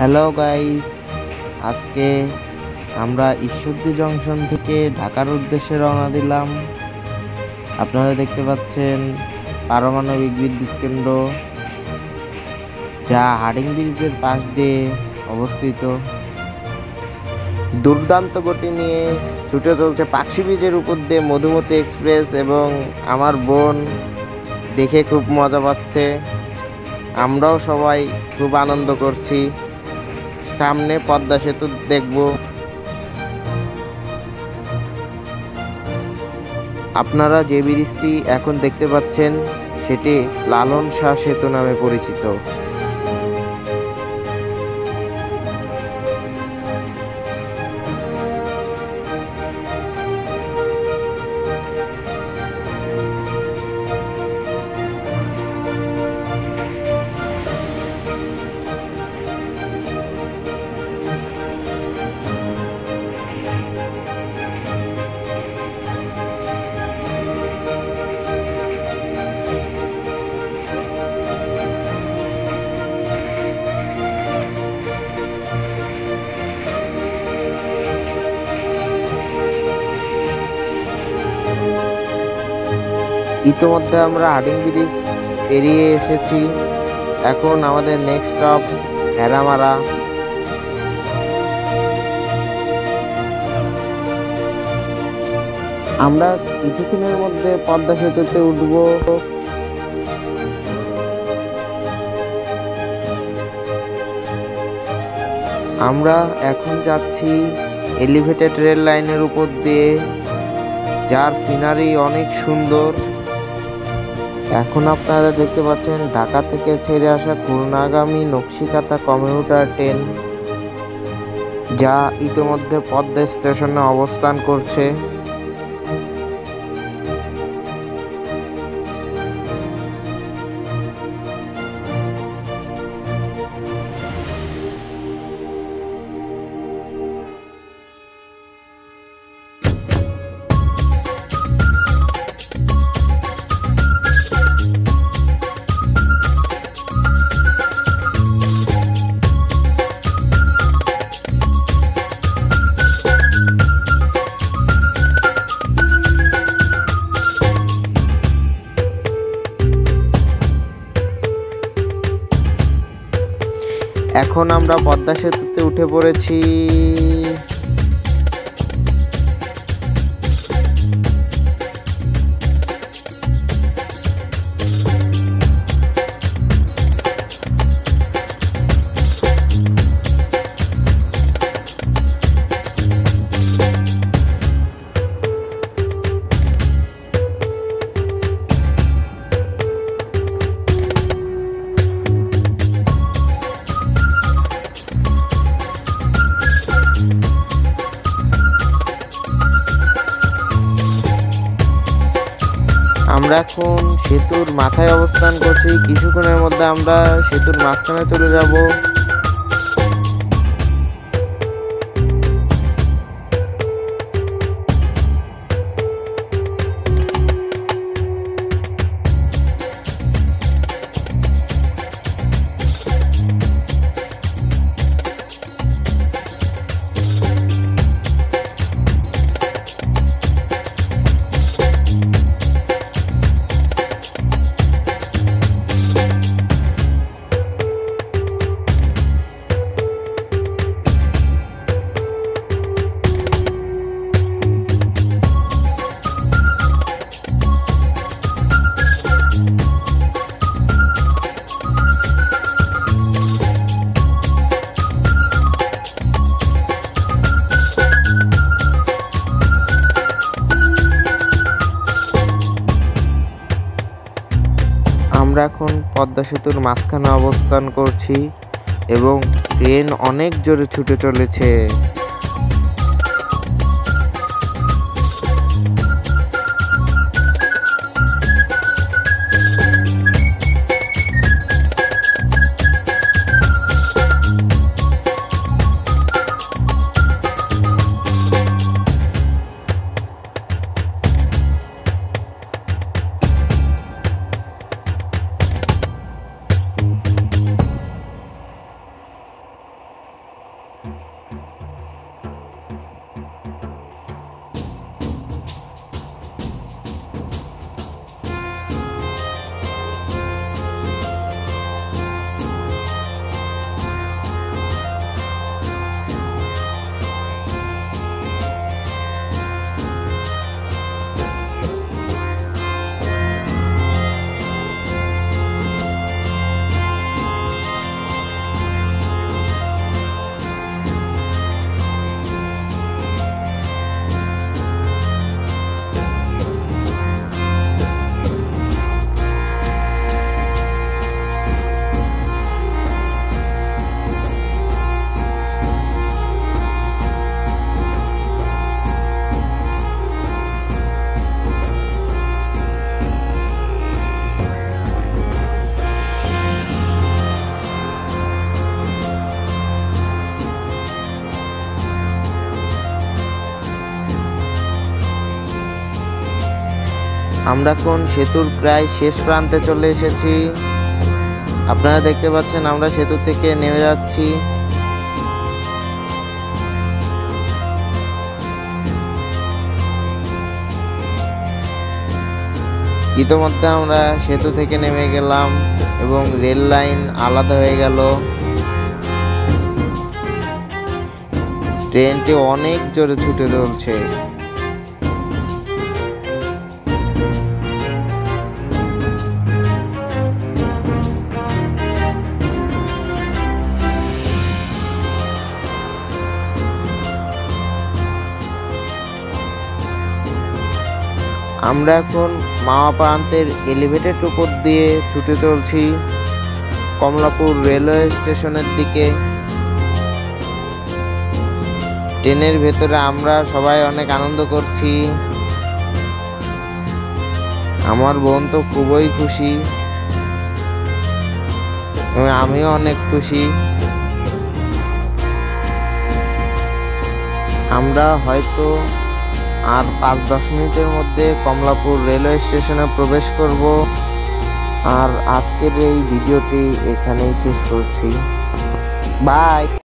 Hello guys, আজকে আমরা Ishwardi junction থেকে ঢাকার উদ্দেশ্যে রওনা দিলাম। আপনারা দেখতে পাচ্ছেন পারমাণবিক বিদ্যুৎ কেন্দ্র, যা হার্ডিং ব্রিজের পাশ দিয়ে অবস্থিত। দুর্দান্ত গতি নিয়ে ছুটে চলছে পাকশি ব্রিজের উপর দিয়ে মধুমতি এক্সপ্রেস, এবং আমার বোন দেখে খুব মজা পাচ্ছে। আমরাও সবাই খুব আনন্দ করছি। সামনে পদ্মা সেতু দেখব। আপনারা যে ব্রিজটি এখন দেখতে পাচ্ছেন সেটি লালন শাহ সেতু নামে পরিচিত। ইতিমধ্যে আমরা হার্ডিং ব্রিজ পেরিয়ে এসেছি। এখন আমাদের নেক্সট স্টপ হেরামারা। আমরা কিছুক্ষণের মধ্যে পদ্মা সেতুতে উঠব। আমরা এখন যাচ্ছি এলিভেটেড রেল লাইনের উপর দিয়ে, যার সিনারি অনেক সুন্দর। এখন আপনারা দেখতে পাচ্ছেন ঢাকা থেকে ছেড়ে আসা খুলনাগামী নকশিকাঁথা কমিউটার ট্রেন, যা ইতিমধ্যে পদ্মা স্টেশনে অবস্থান করছে। এখন আমরা পদ্মা সেতুতে উঠে পড়েছি। আমরা এখন সেতুর মাথায় অবস্থান করছি। কিছুক্ষণের মধ্যে আমরা সেতুর মাঝখানে চলে যাব। আমরা এখন পদ্মা সেতুর মাঝখানে অবস্থান করছি এবং ট্রেন অনেক জোরে ছুটে চলেছে। আমরা এখন সেতুর প্রায় শেষ প্রান্তে চলে এসেছি। আপনারা দেখতে পাচ্ছেন আমরা সেতু থেকে নেমে যাচ্ছি। ইতোমধ্যে আমরা সেতু থেকে নেমে গেলাম এবং রেল লাইন আলাদা হয়ে গেল। ট্রেনটি অনেক জোরে ছুটে চলছে। আমরা এখন মাওয়া প্রান্তের এলিভেটেড উপর দিয়ে ছুটে চলছি কমলাপুর রেলওয়ে স্টেশনের দিকে। ট্রেনের ভেতরে আমরা সবাই অনেক আনন্দ করছি। আমার বোন তো খুবই খুশি এবং আমিও অনেক খুশি। আমরা হয়তো আর 5-10 মিনিটের মধ্যে কমলাপুর রেলওয়ে স্টেশনে প্রবেশ করব। আর আজকের এই ভিডিওটি এখানেই শেষ করছি। বাই।